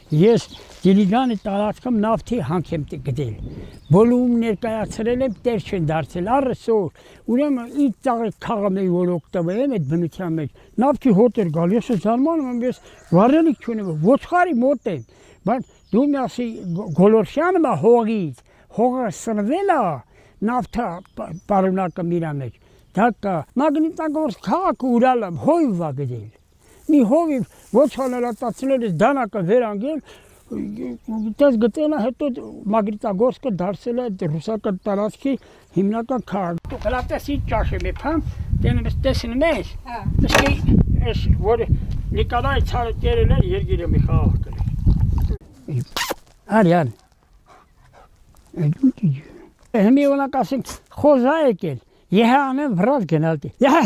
Ես Դիլիջանի տարածքում նավթի հանք եմ գտել։ Բոլում ներկայացրել եմ տեր չեն դարձել, առսոր։ Ուրեմն ինչ ծաղիկ քաղամ էի որ օգտվել եմ այդ բնության մեջ։ Նավթի հոտ էր գալ, ես զարմանում եմ, ես վարելիք չունեմ, ոչխարի մոտ եմ։ Բայց դու միասի գոլորշյանը հողից, հողը սնվել է, նավթը պարունակը միրա մեջ։ Դա մագնիտագործ քաղաքը ուրալ եմ, հոյ վա գտել։ Մի հովի ոչխանելատացնել ես դանակը վերանգել, դες գտել է հետո Մագնիտագորսկը դարձել է ռուսական տարածքի հիմնական քաղաք։ Դու հլատես ինչ ճաշեմ եմ, հա, դեն տեսնում ես, դեսկի ես որ Նիկոլայ ցարը կերել է երգիրը մի խաղ կրել։ Արյան։ Հիմի ունակ ասենք խոզա եկել, եհա անեմ վրազ գնալտի։ Եհա,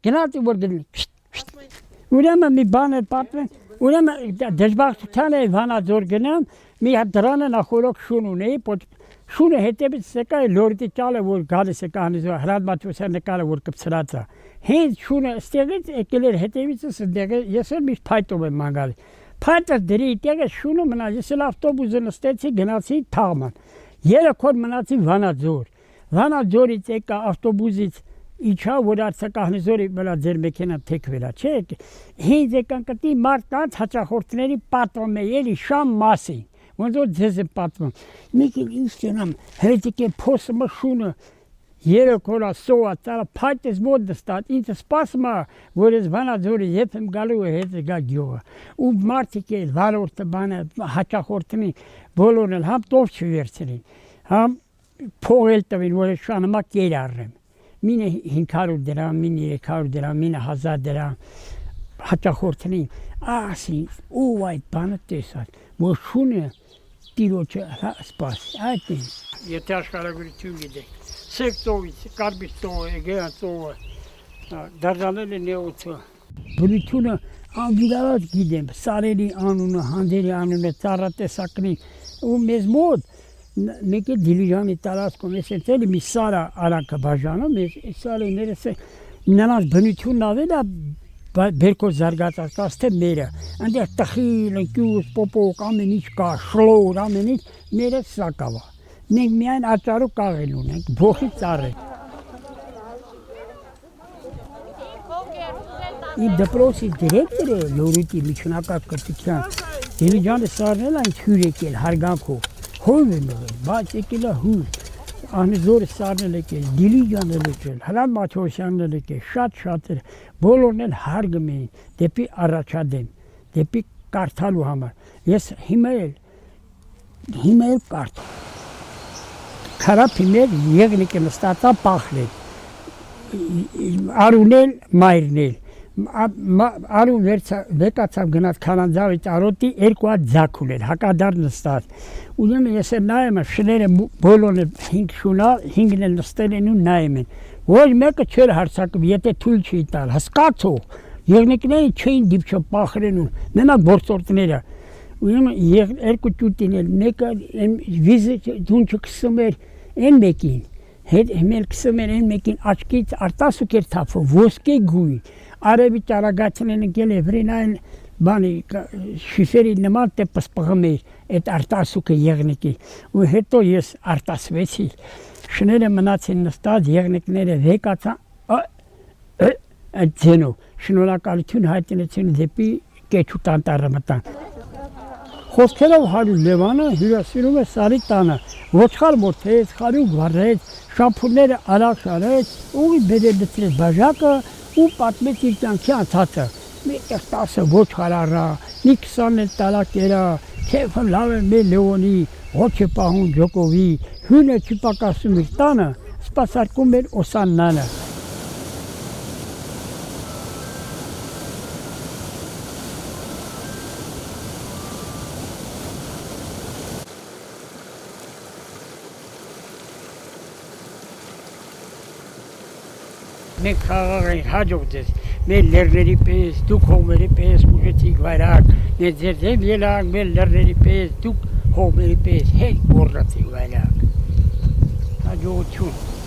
գնալտի որ գնալի։ Ուրեմն մի բան էր պատմեն, ուրեմն դժբախտության էի Վանաձոր գնամ, մի հատ դրանը նախորոք շուն ունեի, շունը հետևից եկա լորտի ճալը որ գալիս եկա հանիզոր հրադմատության նկարը որ կպցրած է։ Հենց շունը ստեղից եկել էր հետևիցս դեղը, ես էլ միշտ փայտով եմ մանգալի։ Փայտը դրի տեղը շունը մնա, ես էլ ավտոբուսը նստեցի գնացի Թաղման։ 3 օր մնացի Վանաձոր։ Վանաձորից եկա ավտոբուսից իջա որ արձակահնիզորի վրա ձեր մեքենան թեքվել է, չէ՞։ Հենց եկան կտի մարդկանց հաճախորդների պատվում է էլի շամ մասին։ Ոնց որ ձեզ եմ պատմում։ Մեկին ինչ դենամ, հետիկե փոսը շունը 3 օր սոա ծառա փայտես մոտ դստած, ինձ սպասում է, որ ես Վանաձորի եփ եմ գալու հետ գա գյուղը։ Ու մարդիկ էլ վարորդը բանը հաճախորդնի բոլորն էլ համ տով չվերցրին, համ փողել տվին, որ ես շանմա կեր առեմ։ Մինը 500 դրամ, մինը 300 դրամ, մինը 1000 դրամ հաճախորդնին, ասին, ու այդ բանը տեսած, որ շունը տիրոջը սպաս, այդ է։ Եթե աշխարհագրություն գիտեք, սեկտովից, կարբից տողը, գեան տողը, դարձանել է նեոցը։ Բնությունը անվիրարած գիտեմ, սարերի անունը, հանդերի անունը, ծառատեսակնի, ու մեզ մոտ, մեկը Դիլիջանի տարածքում ես էլի մի սարա արանքը բաժանում, ես սարիներս նրանց բնությունն ավել է բերքով զարգացած թե մերը, այնտեղ տխիլ, կյուս, պոպոկ, ամեն ինչ կա, շլոր, ամեն ինչ, մերը սա կավա։ Մենք միայն աճարու կաղել ունենք, բոխի ծառը։ Իմ դպրոցի դիրեկտորը Լորիկի միջնակարգ կրթության Դիլիջանի սարն էլ այն հյուր եկել հարգանքով։ Հույվ եմ եղել, բայց եկել է հույվ, Անիզորը սարն եկել, Դիլիջանը եկել, Հրան Մաթեոսյանն եկել, շատ էր, բոլորն էլ հարգում էին դեպի առաջադեմ, դեպի կարդալու համար։ Ես հիմա էլ կարդամ։ Քարափի մեր եղնիկ եմ ստացա պախլել, արունել, մայրնել, արուն վեկացավ գնաց քանանձավից արոտի 2 հատ ձակ ունել, հակադար նստած։ Ուրեմն ես եմ նայում շները բոլորն 5 շունա, 5-ն էլ նստել են ու նայում են։ Ոչ մեկը չէր հարցակում, եթե թույլ չի տալ, հսկացող, եղնիկները չէին դիպչը պախրեն ու մենակ գործորդները։ Ուրեմն 2 ճուտին էլ մեկը վիզը դունչը կսում էր են մեկին, հիմել կսում էր են մեկին աչքից արտասուք էր թափում, ոսկե գույն, արևի ճարագացին են ընկել էվրինային բանի շիֆերի նման տեպս պղում էր այդ արտասուքը եղնիկի, ու հետո ես արտասվեցի, շները մնացին նստած, եղնիկները վեկացան, այդ ձենով, շնորհակալություն հայտնեցին դեպի կեչուտ անտառը մտան։ Խոսքերով հարու Լևանը հյուրասիրում է Սարի տանը, ոչխար մորթեց, խարյուկ վառեց, շամփուրները արագ շարեց, ուղի բերել դրեց բաժակը ու պատմեց իր կյանքի անցածը։ Մեկը 10 ոչխար առա, մի 20 տարակ երա, քեֆը լավ է մեր Լեոնի, ոչ է պահում ջոկովի, հյուրը չի պակասում իր տանը, սպասարկում էր Օսաննանը։ Մենք խաղաղ ենք հաջողդես, մեր լերների պես, դուք հողմերի պես ուժեցիք վայրակ, մեր ձեր ձև ելանք, մեր լերների պես, դուք հողմերի պես, հետ գորրացիք վայրակ, հաջողություն։